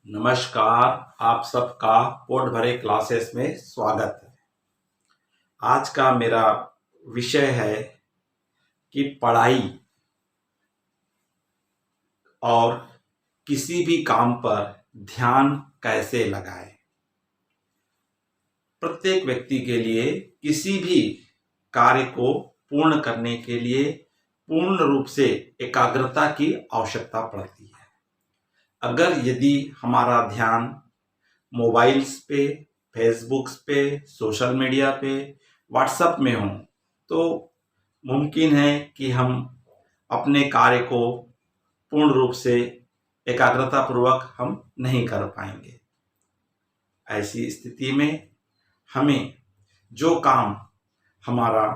नमस्कार। आप सबका पोट भरे क्लासेस में स्वागत है। आज का मेरा विषय है कि पढ़ाई और किसी भी काम पर ध्यान कैसे लगाएं। प्रत्येक व्यक्ति के लिए किसी भी कार्य को पूर्ण करने के लिए पूर्ण रूप से एकाग्रता की आवश्यकता पड़ती है। अगर यदि हमारा ध्यान मोबाइल्स पे, फेसबुक्स पे, सोशल मीडिया पे, व्हाट्सएप में हो तो मुमकिन है कि हम अपने कार्य को पूर्ण रूप से एकाग्रता पूर्वक हम नहीं कर पाएंगे। ऐसी स्थिति में हमें जो काम हमारा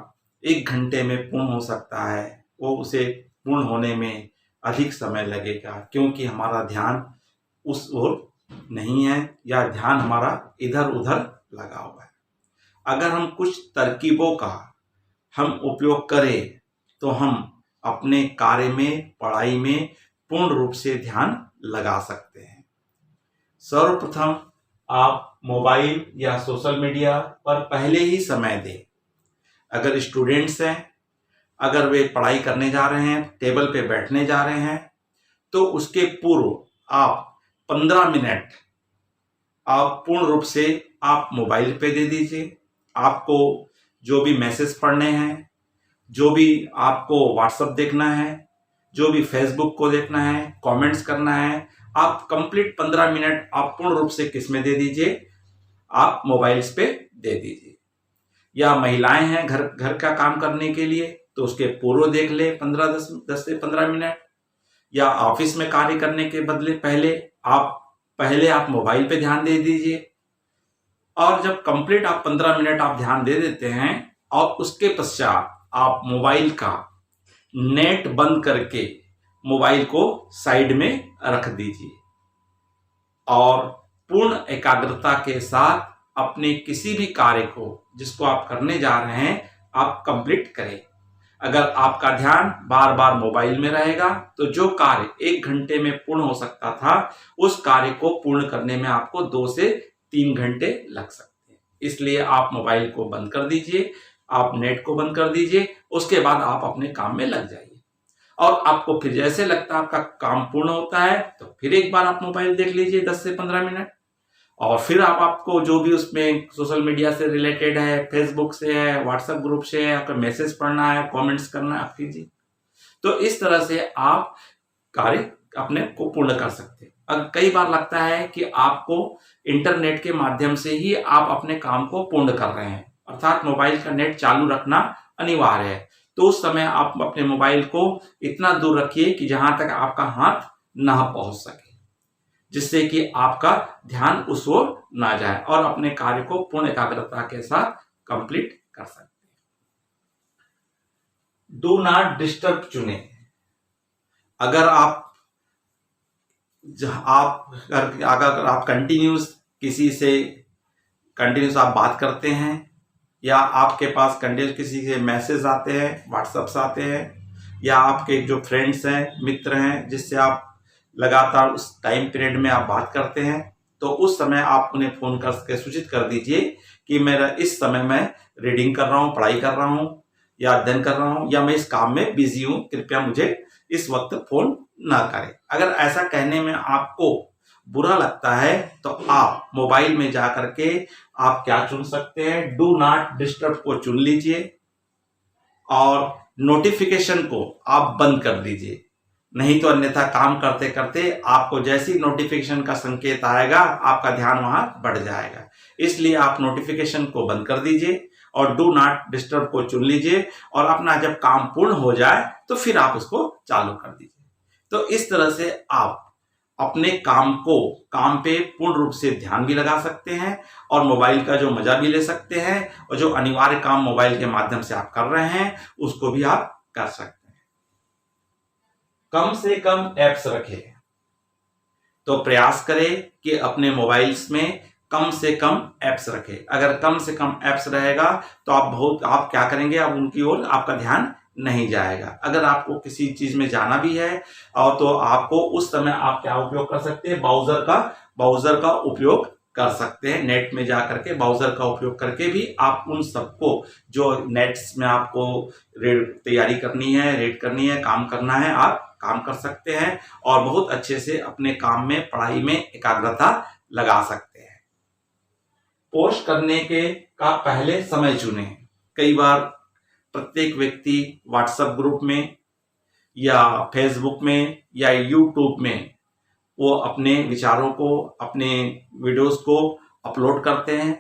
1 घंटे में पूर्ण हो सकता है वो उसे पूर्ण होने में अधिक समय लगेगा, क्योंकि हमारा ध्यान उस ओर नहीं है या ध्यान हमारा इधर उधर लगा हुआ है। अगर हम कुछ तरकीबों का हम उपयोग करें तो हम अपने कार्य में, पढ़ाई में पूर्ण रूप से ध्यान लगा सकते हैं। सर्वप्रथम आप मोबाइल या सोशल मीडिया पर पहले ही समय दें। अगर स्टूडेंट्स हैं, अगर वे पढ़ाई करने जा रहे हैं, टेबल पे बैठने जा रहे हैं, तो उसके पूर्व आप 15 मिनट आप पूर्ण रूप से आप मोबाइल पे दे दीजिए। आपको जो भी मैसेज पढ़ने हैं, जो भी आपको व्हाट्सएप देखना है, जो भी फेसबुक को देखना है, कमेंट्स करना है, आप कंप्लीट 15 मिनट आप पूर्ण रूप से किस में दे दीजिए, आप मोबाइल्स पे दे दीजिए। या महिलाएं हैं घर का काम करने के लिए तो उसके पूर्व देख ले 10 से 15 मिनट। या ऑफिस में कार्य करने के बदले पहले आप मोबाइल पे ध्यान दे दीजिए। और जब कंप्लीट आप 15 मिनट आप ध्यान दे देते हैं और उसके पश्चात आप मोबाइल का नेट बंद करके मोबाइल को साइड में रख दीजिए और पूर्ण एकाग्रता के साथ अपने किसी भी कार्य को जिसको आप करने जा रहे हैं आप कंप्लीट करें। अगर आपका ध्यान बार बार मोबाइल में रहेगा तो जो कार्य 1 घंटे में पूर्ण हो सकता था उस कार्य को पूर्ण करने में आपको 2 से 3 घंटे लग सकते हैं। इसलिए आप मोबाइल को बंद कर दीजिए, आप नेट को बंद कर दीजिए, उसके बाद आप अपने काम में लग जाइए। और आपको फिर जैसे लगता है आपका काम पूर्ण होता है तो फिर एक बार आप मोबाइल देख लीजिए 10 से 15 मिनट। और फिर आपको जो भी उसमें सोशल मीडिया से रिलेटेड है, फेसबुक से है, व्हाट्सएप ग्रुप से है, आपका मैसेज पढ़ना है, कमेंट्स करना है, आप कीजिए। तो इस तरह से आप कार्य अपने को पूर्ण कर सकते हैं। अब कई बार लगता है कि आपको इंटरनेट के माध्यम से ही आप अपने काम को पूर्ण कर रहे हैं, अर्थात मोबाइल का नेट चालू रखना अनिवार्य है। तो उस समय आप अपने मोबाइल को इतना दूर रखिए कि जहां तक आपका हाथ ना पहुंच सके, जिससे कि आपका ध्यान उस ओर ना जाए और अपने कार्य को पूर्ण एकाग्रता के साथ कंप्लीट कर सकते हैं। डू नॉट डिस्टर्ब चुने। अगर आप कंटिन्यूस किसी से कंटिन्यूस आप बात करते हैं या आपके पास कंटिन्यूस किसी से मैसेज आते हैं, व्हाट्सएप्स आते हैं, या आपके जो फ्रेंड्स हैं, मित्र हैं, जिससे आप लगातार उस टाइम पीरियड में आप बात करते हैं, तो उस समय आप उन्हें फोन करके सूचित कर दीजिए कि मेरा इस समय मैं रीडिंग कर रहा हूँ, पढ़ाई कर रहा हूँ या अध्ययन कर रहा हूँ या मैं इस काम में बिजी हूँ, कृपया मुझे इस वक्त फोन ना करें। अगर ऐसा कहने में आपको बुरा लगता है तो आप मोबाइल में जा करके आप क्या चुन सकते हैं, डू नॉट डिस्टर्ब को चुन लीजिए और नोटिफिकेशन को आप बंद कर दीजिए। नहीं तो अन्यथा काम करते करते आपको जैसी नोटिफिकेशन का संकेत आएगा आपका ध्यान वहां बढ़ जाएगा। इसलिए आप नोटिफिकेशन को बंद कर दीजिए और डू नॉट डिस्टर्ब को चुन लीजिए और अपना जब काम पूर्ण हो जाए तो फिर आप उसको चालू कर दीजिए। तो इस तरह से आप अपने काम पे पूर्ण रूप से ध्यान भी लगा सकते हैं और मोबाइल का जो मजा भी ले सकते हैं और जो अनिवार्य काम मोबाइल के माध्यम से आप कर रहे हैं उसको भी आप कर सकते हैं। कम से कम ऐप्स रखें। तो प्रयास करें कि अपने मोबाइल्स में कम से कम ऐप्स रखें। अगर कम से कम ऐप्स रहेगा तो आप क्या करेंगे, आप उनकी ओर आपका ध्यान नहीं जाएगा। अगर आपको किसी चीज में जाना भी है और तो आपको उस समय आप क्या उपयोग कर सकते हैं, ब्राउजर का उपयोग कर सकते हैं। नेट में जा करके ब्राउजर का उपयोग करके भी आप उन सबको जो नेट्स में आपको तैयारी करनी है, रेड करनी है, काम करना है, आप काम कर सकते हैं और बहुत अच्छे से अपने काम में, पढ़ाई में एकाग्रता लगा सकते हैं। पोस्ट करने के का पहले समय चुनें। कई बार प्रत्येक व्यक्ति व्हाट्सएप ग्रुप में या फेसबुक में या यूट्यूब में वो अपने विचारों को, अपने वीडियोस को अपलोड करते हैं।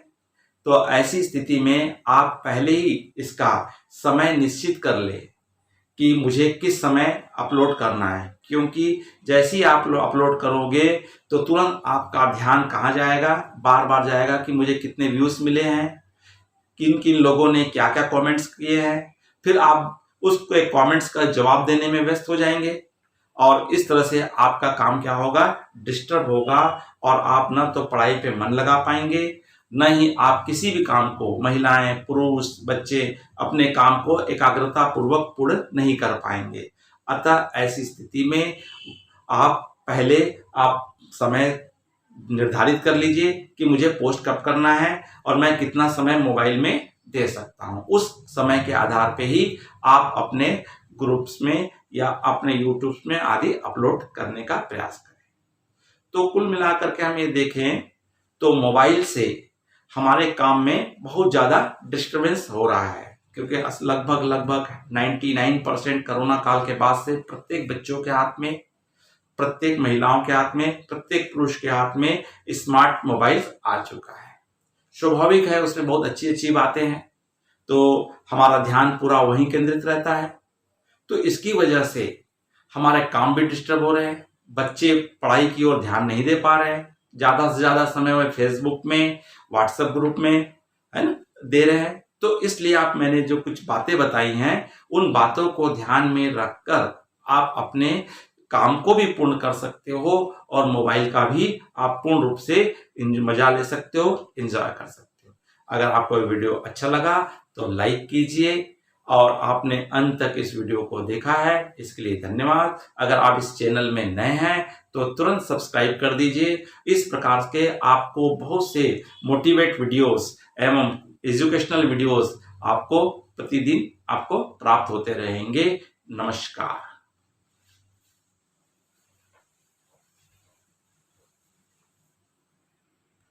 तो ऐसी स्थिति में आप पहले ही इसका समय निश्चित कर ले कि मुझे किस समय अपलोड करना है, क्योंकि जैसे ही आप अपलोड करोगे तो तुरंत आपका ध्यान कहाँ जाएगा, बार बार जाएगा कि मुझे कितने व्यूज मिले हैं, किन किन लोगों ने क्या क्या कमेंट्स किए हैं। फिर आप उसके कमेंट्स का जवाब देने में व्यस्त हो जाएंगे और इस तरह से आपका काम क्या होगा, डिस्टर्ब होगा और आप न तो पढ़ाई पे मन लगा पाएंगे, न ही आप किसी भी काम को, महिलाएं, पुरुष, बच्चे, अपने काम को एकाग्रता पूर्वक पूर्ण नहीं कर पाएंगे। अतः ऐसी स्थिति में आप समय निर्धारित कर लीजिए कि मुझे पोस्ट कब करना है और मैं कितना समय मोबाइल में दे सकता हूं। उस समय के आधार पे ही आप अपने ग्रुप्स में या अपने यूट्यूब में आदि अपलोड करने का प्रयास करें। तो कुल मिलाकर के हम ये देखें तो मोबाइल से हमारे काम में बहुत ज़्यादा डिस्टर्बेंस हो रहा है, क्योंकि लगभग 99% कोरोना काल के बाद से प्रत्येक बच्चों के हाथ में, प्रत्येक महिलाओं के हाथ में, प्रत्येक पुरुष के हाथ में स्मार्ट मोबाइल आ चुका है। स्वाभाविक है, उसमें बहुत अच्छी अच्छी बातें हैं, तो हमारा ध्यान पूरा वहीं केंद्रित रहता है। तो इसकी वजह से हमारे काम भी डिस्टर्ब हो रहे हैं, बच्चे पढ़ाई की ओर ध्यान नहीं दे पा रहे हैं, ज़्यादा से ज़्यादा समय वो फेसबुक में, व्हाट्सएप ग्रुप में, है ना, दे रहे हैं। तो इसलिए मैंने जो कुछ बातें बताई हैं, उन बातों को ध्यान में रखकर आप अपने काम को भी पूर्ण कर सकते हो और मोबाइल का भी आप पूर्ण रूप से मजा ले सकते हो, एंजॉय कर सकते हो। अगर आपको वीडियो अच्छा लगा तो लाइक कीजिए और आपने अंत तक इस वीडियो को देखा है, इसके लिए धन्यवाद। अगर आप इस चैनल में नए हैं तो तुरंत सब्सक्राइब कर दीजिए। इस प्रकार के आपको बहुत से मोटिवेट वीडियोस एवं एजुकेशनल वीडियोस आपको प्रतिदिन आपको प्राप्त होते रहेंगे। नमस्कार।